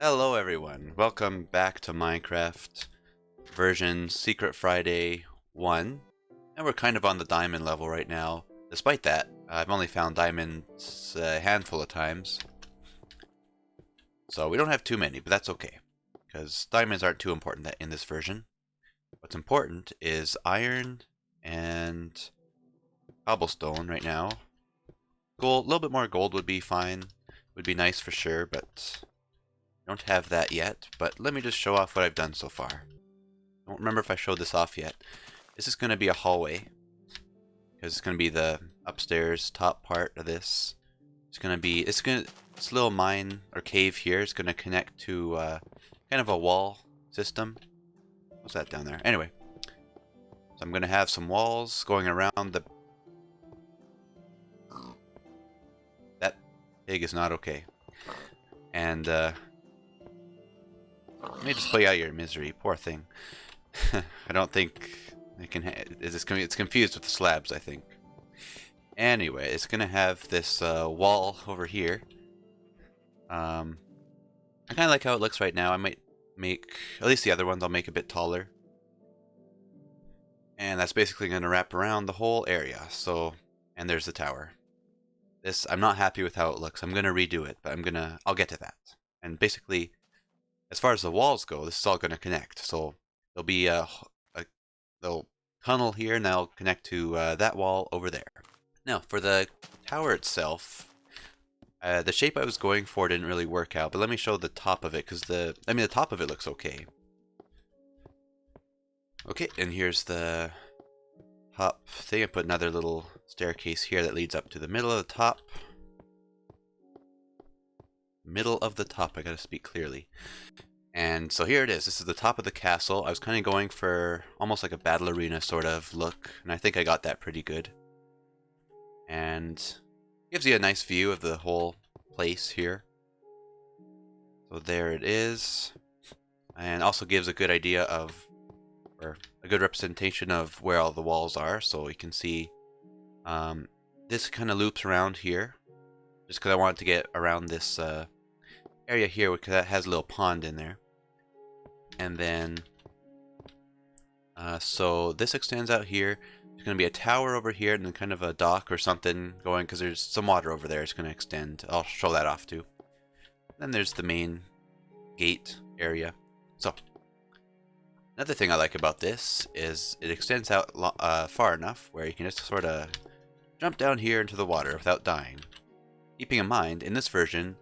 Hello everyone, welcome back to Minecraft version Secret Friday 1. And we're kind of on the diamond level right now. Despite that, I've only found diamonds a handful of times. So we don't have too many, but that's okay. Because diamonds aren't too important in this version. What's important is iron and cobblestone right now. Gold, a little bit more gold would be fine. Would be nice for sure, but I don't have that yet, but let me just show off what I've done so far. I don't remember if I showed this off yet. This is going to be a hallway, because it's going to be the upstairs top part of this. This little mine or cave here is going to connect to kind of a wall system. What's that down there? Anyway, so I'm going to have some walls going around the... That pig is not okay. And let me just play out your misery, poor thing. I don't think it can. It's confused with the slabs, I think. Anyway, it's gonna have this wall over here. I kind of like how it looks right now. I might make at least the other ones. I'll make a bit taller, and that's basically gonna wrap around the whole area. So, and there's the tower. This I'm not happy with how it looks. I'm gonna redo it, but I'll get to that. And basically, as far as the walls go, this is all gonna connect. So there'll be a little tunnel here, and that'll connect to that wall over there. Now, for the tower itself, the shape I was going for didn't really work out, but let me show the top of it, because the top of it looks okay. Okay, and here's the top thing. I put another little staircase here that leads up to the middle of the top. Middle of the top, I gotta speak clearly. And so here it is. This is the top of the castle. I was kind of going for almost like a battle arena sort of look, and I think I got that pretty good. And gives you a nice view of the whole place here. So there it is. And also gives a good idea of, or a good representation of where all the walls are. So you can see this kind of loops around here. Just because I wanted to get around this area here, because that has a little pond in there. And then, so this extends out here. There's going to be a tower over here, and then kind of a dock or something going, because there's some water over there. It's going to extend. I'll show that off too. Then there's the main gate area. So, another thing I like about this is it extends out far enough where you can just sort of jump down here into the water without dying. Keeping in mind, in this version,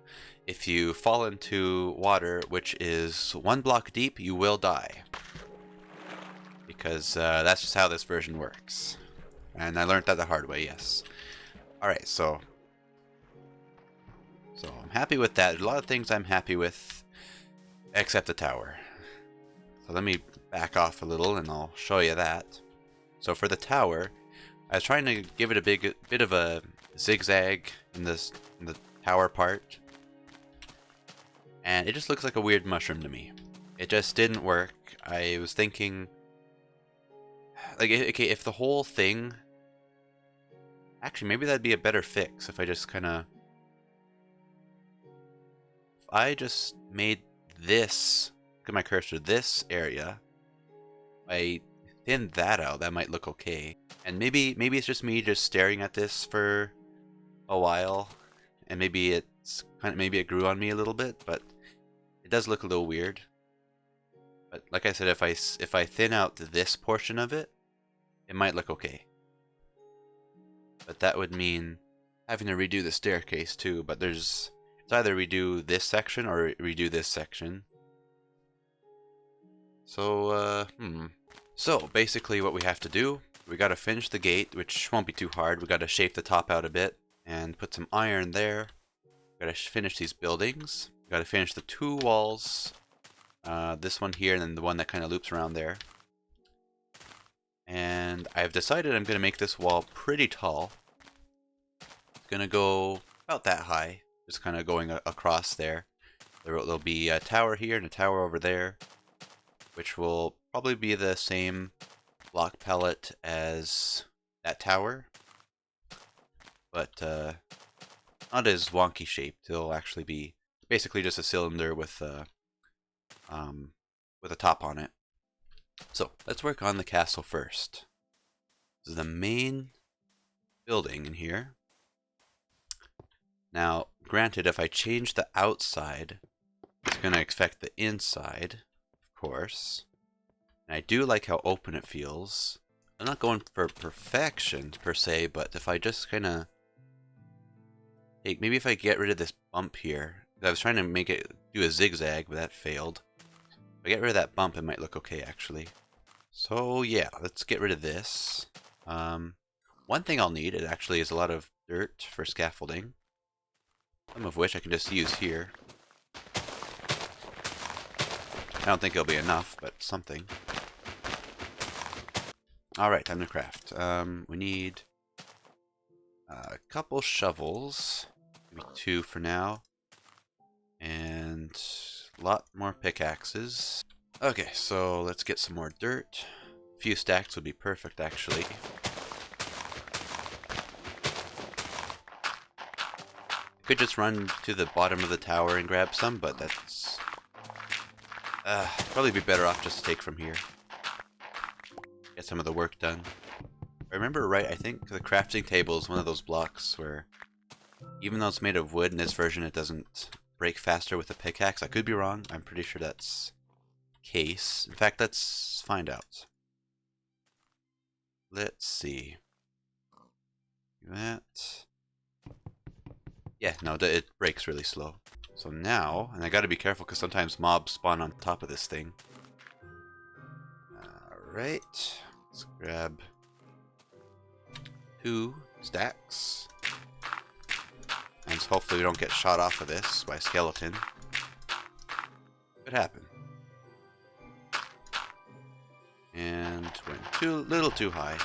if you fall into water which is 1 block deep, you will die. Because that's just how this version works. And I learned that the hard way, yes. Alright, so I'm happy with that. There's a lot of things I'm happy with, except the tower. So let me back off a little and I'll show you that. So for the tower, I was trying to give it a bit of a zigzag in the tower part. And it just looks like a weird mushroom to me. It just didn't work. I was thinking, like, okay, if the whole thing... Actually, maybe that'd be a better fix if I just kind of... If I just made this, look at my cursor, this area, I thinned that out, that might look okay. And maybe it's just me just staring at this for a while, and maybe it grew on me a little bit, but it does look a little weird. But like I said, if I thin out this portion of it, it might look okay. But that would mean having to redo the staircase too. But it's either redo this section or redo this section. So So basically, what we have to do, we got to finish the gate, which won't be too hard. We got to shape the top out a bit and put some iron there. Gotta finish these buildings. Gotta finish the 2 walls. This one here, and then the one that kind of loops around there. And I've decided I'm gonna make this wall pretty tall. It's gonna go about that high, just kind of going across there. There'll be a tower here and a tower over there, which will probably be the same block palette as that tower, but not as wonky shaped. It'll actually be basically just a cylinder with a top on it. So let's work on the castle first. This is the main building in here. Now, granted, if I change the outside, it's going to affect the inside, of course. And I do like how open it feels. I'm not going for perfection per se, but if I just kind of maybe if I get rid of this bump here. I was trying to make it do a zigzag, but that failed. If I get rid of that bump, it might look okay, actually. So yeah, let's get rid of this. One thing I'll need, it actually is a lot of dirt for scaffolding. Some of which I can just use here. I don't think it'll be enough, but something. Alright, time to craft. We need a couple shovels. Maybe 2 for now. And a lot more pickaxes. Okay, so let's get some more dirt. A few stacks would be perfect, actually. I could just run to the bottom of the tower and grab some, but that's probably be better off just to take from here. Get some of the work done. If I remember right, I think the crafting table is one of those blocks where even though it's made of wood in this version, it doesn't break faster with a pickaxe. I could be wrong. I'm pretty sure that's the case. In fact, let's find out. Let's see. That. Yeah, no, it breaks really slow. So now, and I gotta be careful because sometimes mobs spawn on top of this thing. Alright, let's grab 2 stacks. And hopefully we don't get shot off of this by a skeleton. Could happen. And went a little too high.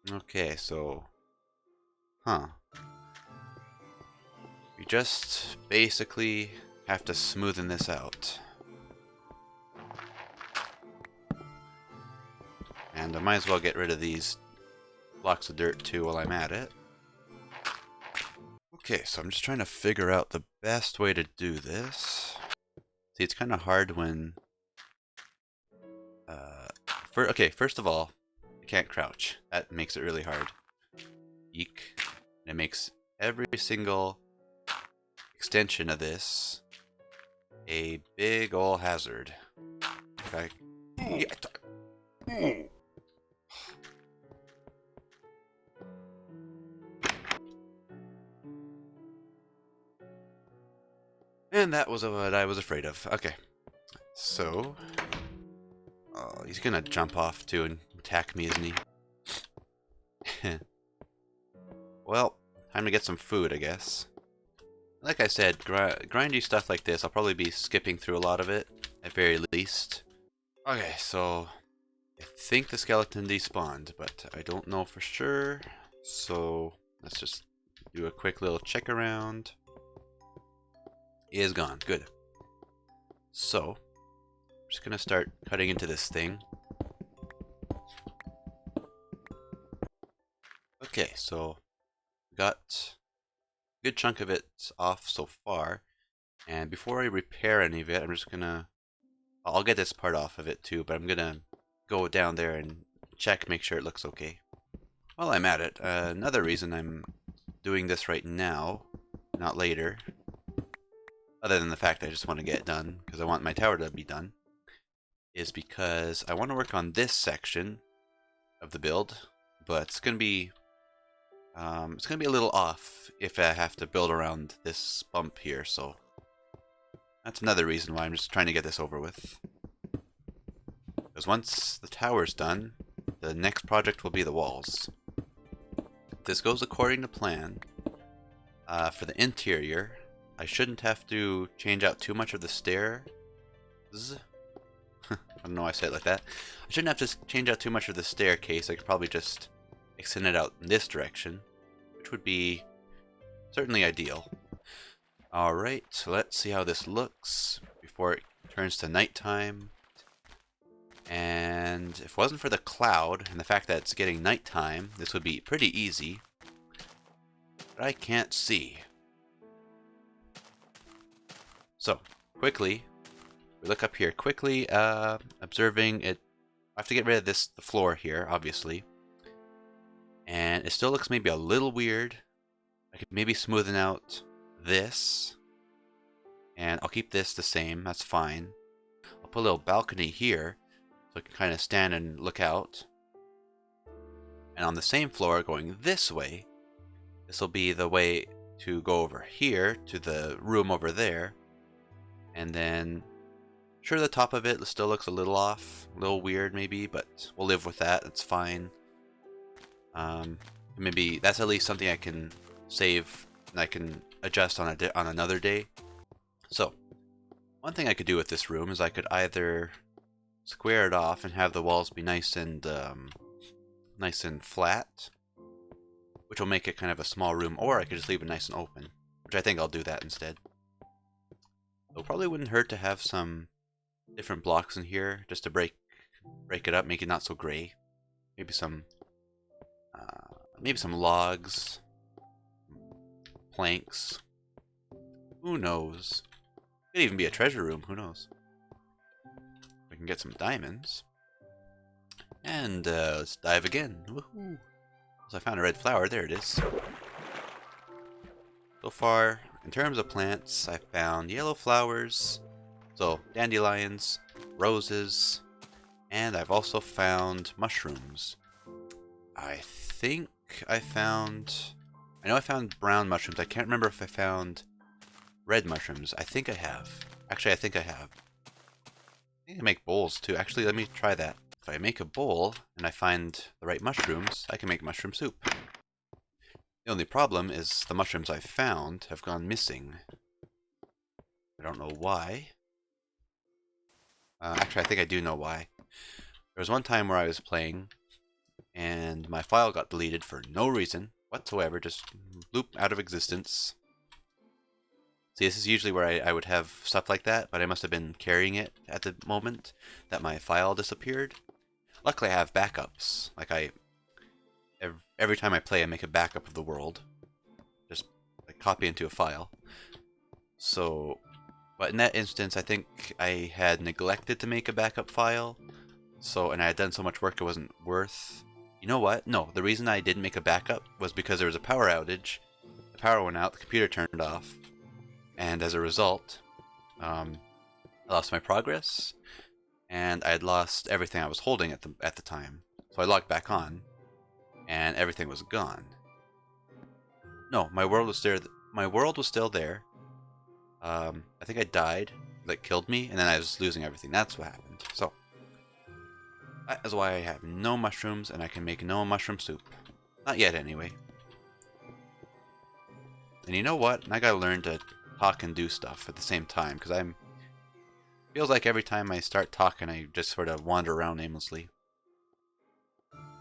Okay, so... We just basically have to smoothen this out. And I might as well get rid of these blocks of dirt too while I'm at it. Okay, so I'm just trying to figure out the best way to do this. See, it's kind of hard when... okay, first of all, I can't crouch. That makes it really hard. Eek. And it makes every single extension of this a big ol' hazard. Okay. And that was what I was afraid of. Okay. So... Oh, he's gonna jump off too and attack me, isn't he? Well, time to get some food, I guess. Like I said, grindy stuff like this, I'll probably be skipping through a lot of it, at very least. Okay, so... I think the skeleton despawned, but I don't know for sure. So, let's just do a quick little check around. He is gone. Good. So, I'm just gonna start cutting into this thing. Okay, so got a good chunk of it off so far. And before I repair any of it, I'm just gonna... I'll get this part off of it too, but I'm gonna go down there and check, make sure it looks okay. While I'm at it, another reason I'm doing this right now, not later, other than the fact I just want to get it done, because I want my tower to be done, is because I want to work on this section of the build, but it's gonna be a little off if I have to build around this bump here, so that's another reason why I'm just trying to get this over with. Because once the tower's done, the next project will be the walls. If this goes according to plan, for the interior, I shouldn't have to change out too much of the stairs. I don't know why I said it like that. I shouldn't have to change out too much of the staircase. I could probably just extend it out in this direction, which would be certainly ideal. Alright, so let's see how this looks before it turns to nighttime. And if it wasn't for the cloud and the fact that it's getting nighttime, this would be pretty easy. But but I can't see. So, quickly, we look up here quickly, observing it. I have to get rid of the floor here, obviously. And it still looks maybe a little weird. I could maybe smoothen out this. And I'll keep this the same, that's fine. I'll put a little balcony here, so I can kind of stand and look out. And on the same floor, going this way, this will be the way to go over here, to the room over there. And then, sure, the top of it still looks a little off, a little weird maybe, but we'll live with that, it's fine. Maybe that's at least something I can save and I can adjust on another day. So, one thing I could do with this room is I could either square it off and have the walls be nice and flat, which will make it kind of a small room, or I could just leave it nice and open, which I think I'll do that instead. It probably wouldn't hurt to have some different blocks in here just to break it up, make it not so gray. Maybe some logs, planks. Who knows? Could even be a treasure room. Who knows? We can get some diamonds. And let's dive again. Woohoo! So I found a red flower. There it is. So far, in terms of plants, I found yellow flowers, so dandelions, roses, and I've also found mushrooms. I know I found brown mushrooms. I can't remember if I found red mushrooms. I think I have. Actually, I think I have. I think I make bowls too. Actually, let me try that. If I make a bowl and I find the right mushrooms, I can make mushroom soup. The only problem is the mushrooms I found have gone missing. I don't know why. Actually, I think I do know why. There was one time where I was playing, and my file got deleted for no reason whatsoever, just bloop out of existence. See, this is usually where I would have stuff like that, but I must have been carrying it at the moment that my file disappeared. Luckily, I have backups. Like every time I play, I make a backup of the world. Just like copy into a file. So, but in that instance, I think I had neglected to make a backup file. So, and I had done so much work it wasn't worth. You know what? No, the reason I didn't make a backup was because there was a power outage. The power went out, the computer turned off, and as a result, I lost my progress, and I had lost everything I was holding at the time. So I logged back on, and everything was gone. No, my world was there. My world was still there. I think I died. That killed me, and then I was losing everything. That's what happened. So that is why I have no mushrooms, and I can make no mushroom soup. Not yet, anyway. And you know what? I gotta learn to talk and do stuff at the same time, because feels like every time I start talking, I just sort of wander around aimlessly.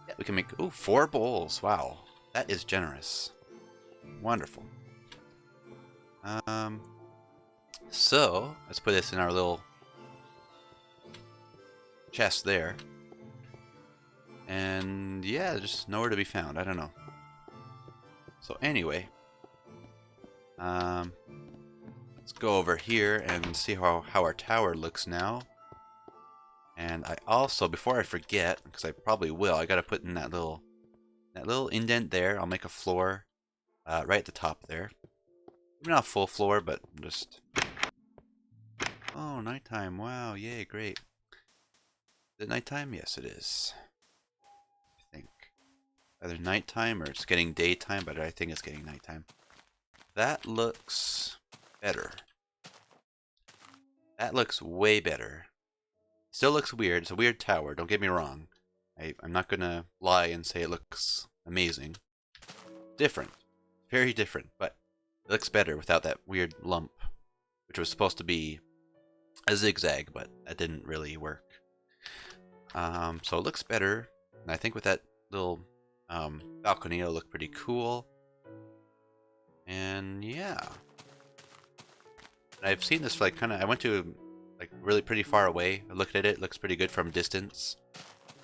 Yeah, we can make 4 bowls. Wow, that is generous. Wonderful. So let's put this in our little chest there. And yeah, just nowhere to be found. I don't know. So anyway, let's go over here and see how our tower looks now. And I also, before I forget, because I probably will, I gotta put in that little indent there. I'll make a floor right at the top there. Maybe not a full floor, but just. Oh, nighttime! Wow, yay, great. Is it nighttime? Yes, it is. I think either nighttime or it's getting daytime, but I think it's getting nighttime. That looks better. That looks way better. Still looks weird. It's a weird tower. Don't get me wrong. I'm not gonna lie and say it looks amazing. Different, very different, but it looks better without that weird lump, which was supposed to be a zigzag, but that didn't really work. So it looks better, and I think with that little balcony, it'll look pretty cool. And yeah, I've seen this like I went to like really pretty far away. I looked at it; looks pretty good from distance,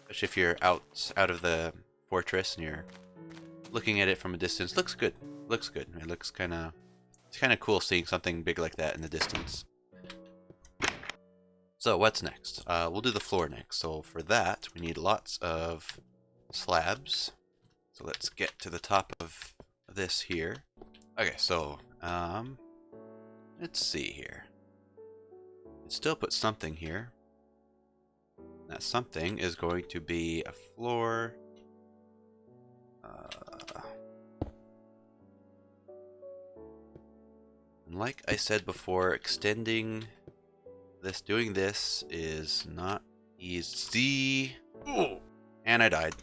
especially if you're out of the fortress and you're looking at it from a distance. Looks good. looks good. It looks it's kind of cool seeing something big like that in the distance. So what's next? We'll do the floor next. So for that, we need lots of slabs. So let's get to the top of this here. Okay, so let's see here. It still put something here. That something is going to be a floor. And like I said before, extending this, doing this is not easy. Ooh. And I died.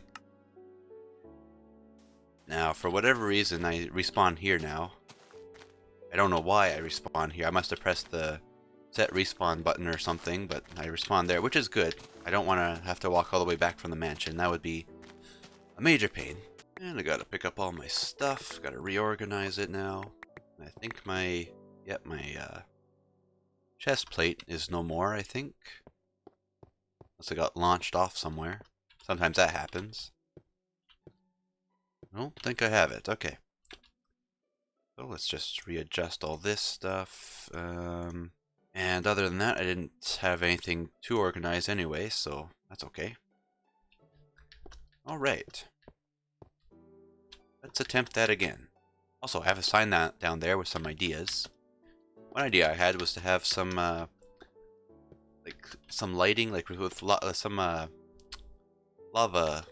Now, for whatever reason, I respawn here now. I don't know why I respawn here. I must have pressed the set respawn button or something, but I respawn there, which is good. I don't want to have to walk all the way back from the mansion. That would be a major pain. And I gotta pick up all my stuff. Gotta reorganize it now. I think my chest plate is no more, I think. Unless it got launched off somewhere. Sometimes that happens. I don't think I have it. Okay. So let's just readjust all this stuff. And other than that, I didn't have anything too organized anyway, so that's okay. Alright. Let's attempt that again. Also, I have a sign down there with some ideas. One idea I had was to have some, like, some lighting, like with some, lava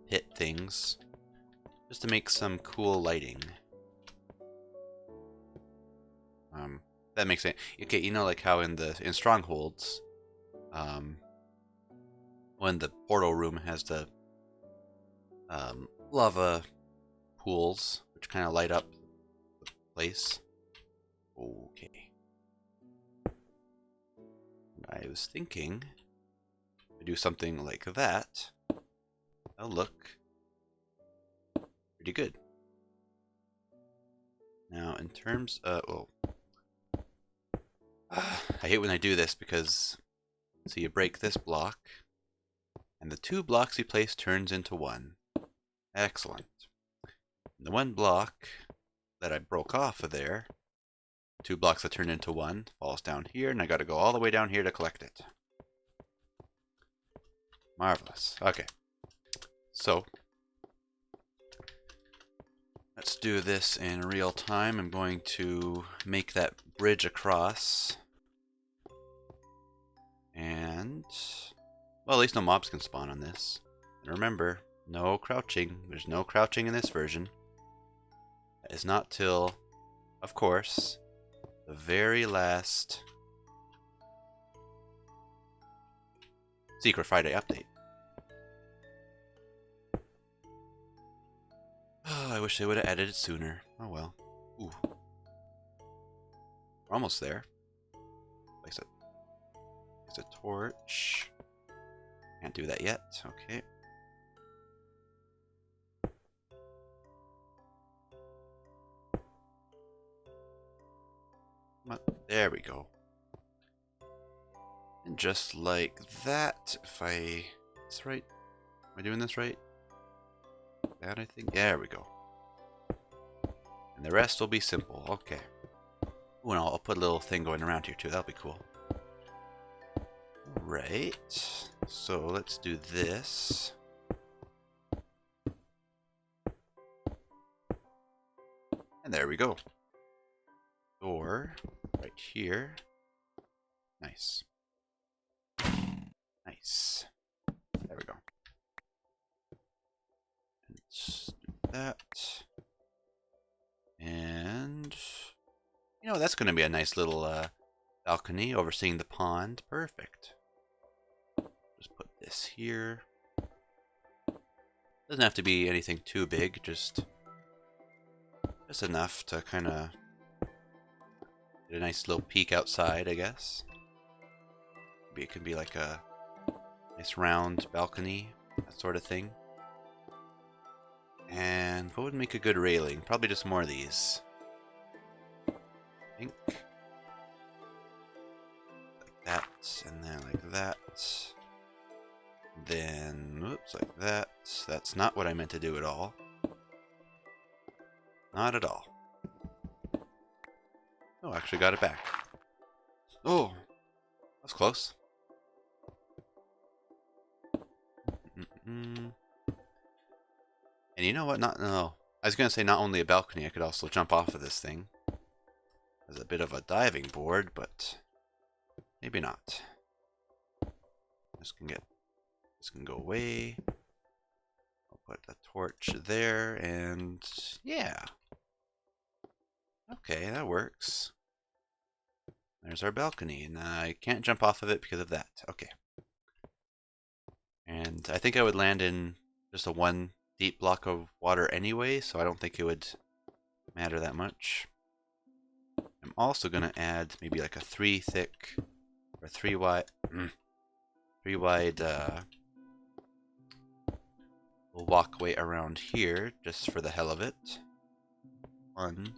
pit things. Just to make some cool lighting. That makes sense. Okay, you know, like how in Strongholds, when the portal room has the lava pools, which kind of light up the place. Okay. I was thinking to do something like that. That'll look pretty good. Now, in terms of... I hate when I do this because... So you break this block, and the 2 blocks you place turns into 1. Excellent. And the 1 block that I broke off of there, 2 blocks that turned into 1, falls down here, and I gotta go all the way down here to collect it. Marvelous. Okay. So, let's do this in real time. I'm going to make that bridge across. And, well, at least no mobs can spawn on this. And remember, no crouching. There's no crouching in this version. That is not till, of course, the very last Secret Friday update. Oh, I wish they would have added it sooner. Oh well. Ooh. We're almost there. Place a torch. Can't do that yet. Okay. There we go. And just like that, if that's right. Am I doing this right? That, I think. There we go. And the rest will be simple. Okay. Ooh, and I'll put a little thing going around here too. That'll be cool. Right. So let's do this. And there we go. Door right here. Nice. Nice. There we go. And just do that. And you know, that's going to be a nice little balcony overseeing the pond. Perfect. Just put this here. Doesn't have to be anything too big, just enough to kind of get a nice little peek outside, I guess. Maybe it could be like a nice round balcony, that sort of thing. And what would make a good railing? Probably just more of these. I think. Like that, and then like that. Then, oops, like that. That's not what I meant to do at all. Not at all. Oh, actually got it back. Oh, that's close. And you know what? No. I was gonna say not only a balcony, I could also jump off of this thing. As a bit of a diving board, but maybe not. This can go away. I'll put a torch there, and yeah. Okay, that works. There's our balcony, and I can't jump off of it because of that. Okay. And I think I would land in just a one deep block of water anyway, so I don't think it would matter that much. I'm also going to add maybe like a 3 thick or 3 wide walkway around here just for the hell of it. One.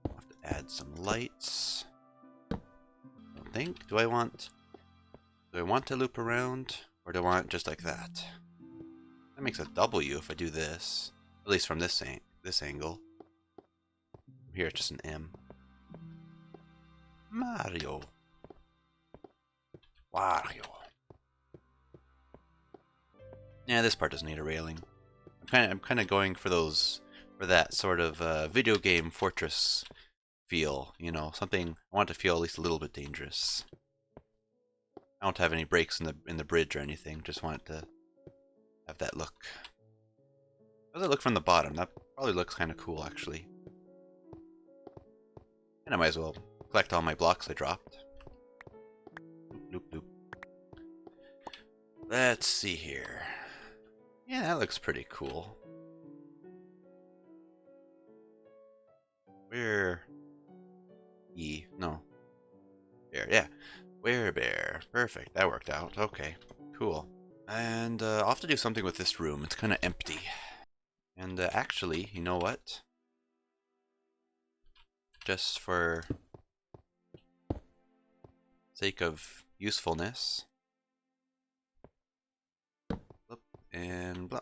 I'll have to add some lights. I think. Do I want to loop around, or do I want just like that? That makes a W if I do this, at least from this angle. Here it's just an M. Mario. Yeah, this part doesn't need a railing. I'm kind of going for that sort of video game fortress feel. You know, something I want to feel at least a little bit dangerous. I don't have any breaks in the bridge or anything. Just want it to have that look. How does it look from the bottom? That probably looks kind of cool, actually. And I might as well collect all my blocks I dropped. Loop, loop. Let's see here. Yeah, that looks pretty cool. Bear. Yeah. WereBear. Perfect. That worked out. Okay. Cool. And I'll have to do something with this room. It's kind of empty. And actually, you know what? Just for sake of usefulness. And blah.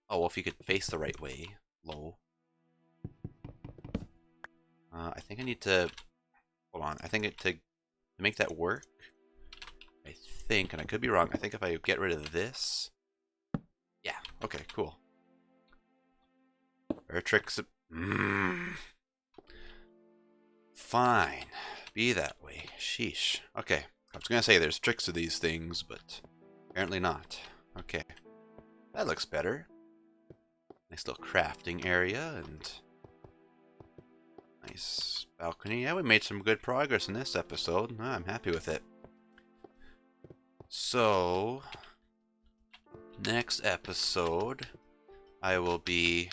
Oh, well, if you could face the right way. Low. I think I need to... Hold on. I think to make that work, I think, and I could be wrong, I think if I get rid of this... Yeah. Okay, cool. There are tricks... Fine. Be that way. Sheesh. Okay. I was going to say there's tricks to these things, but apparently not. Okay. That looks better. Nice little crafting area and nice balcony. Yeah, we made some good progress in this episode. I'm happy with it. So, next episode, I will be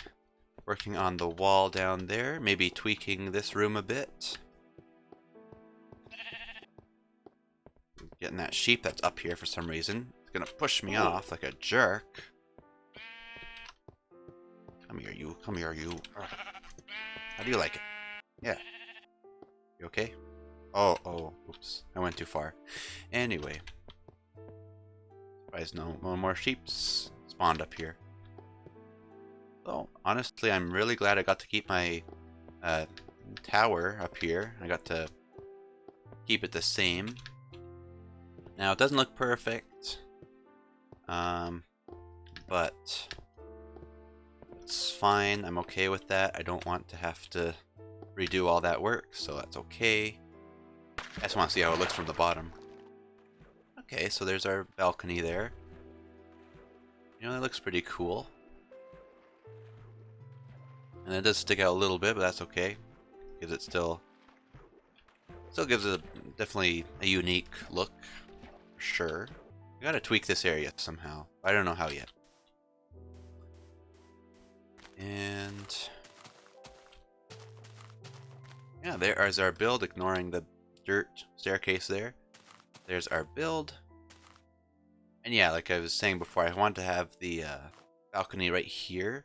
working on the wall down there, maybe tweaking this room a bit. Getting that sheep that's up here for some reason. It's gonna push me off like a jerk. Come here, you. Come here, you. How do you like it? Yeah. You okay? Oh, oops. I went too far. Anyway. Surprised no more sheeps spawned up here. So, honestly, I'm really glad I got to keep my tower up here. I got to keep it the same. Now, it doesn't look perfect. But it's fine. I'm okay with that. I don't want to have to redo all that work, so that's okay. I just want to see how it looks from the bottom. Okay, so there's our balcony there. You know, that looks pretty cool. And it does stick out a little bit, but that's okay. Because it still gives it definitely a unique look. For sure. I gotta tweak this area somehow. I don't know how yet. And yeah, there is our build, ignoring the dirt staircase there. There's our build. And yeah, like I was saying before, I wanted to have the balcony right here.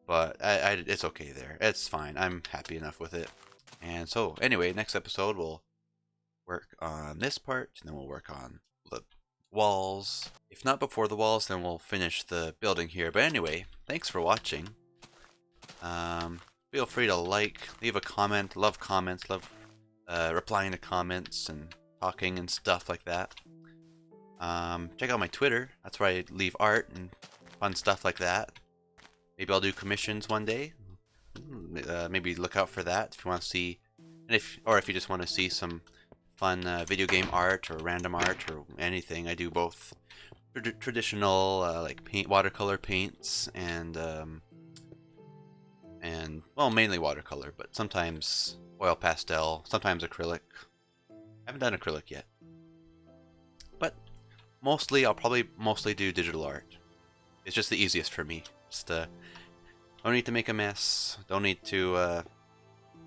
But it's okay there. It's fine. I'm happy enough with it. And so, anyway, next episode we'll work on this part, and then we'll work on the walls. If not before the walls, then we'll finish the building here. But anyway, thanks for watching. Feel free to leave a comment. Love comments, love replying to comments and talking and stuff like that. Check out my Twitter. That's where I leave art and fun stuff like that. Maybe I'll do commissions one day. Maybe look out for that if you want to see, and if you just want to see some fun video game art or random art or anything. I do both traditional like watercolor paints and well, mainly watercolor, but sometimes oil pastel, sometimes acrylic. I haven't done acrylic yet, but I'll probably mostly do digital art. It's just the easiest for me. Just don't need to make a mess. Don't need to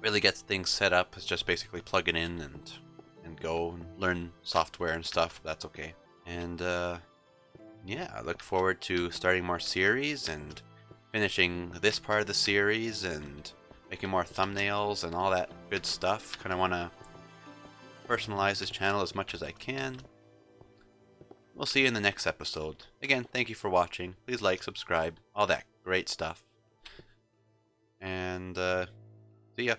really get things set up. It's just basically plug it in and go and learn software and stuff. That's okay. And yeah, I look forward to starting more series and finishing this part of the series and making more thumbnails and all that good stuff. Kind of want to personalize this channel as much as I can. We'll see you in the next episode. Again, thank you for watching. Please like, subscribe, all that great stuff. And see ya.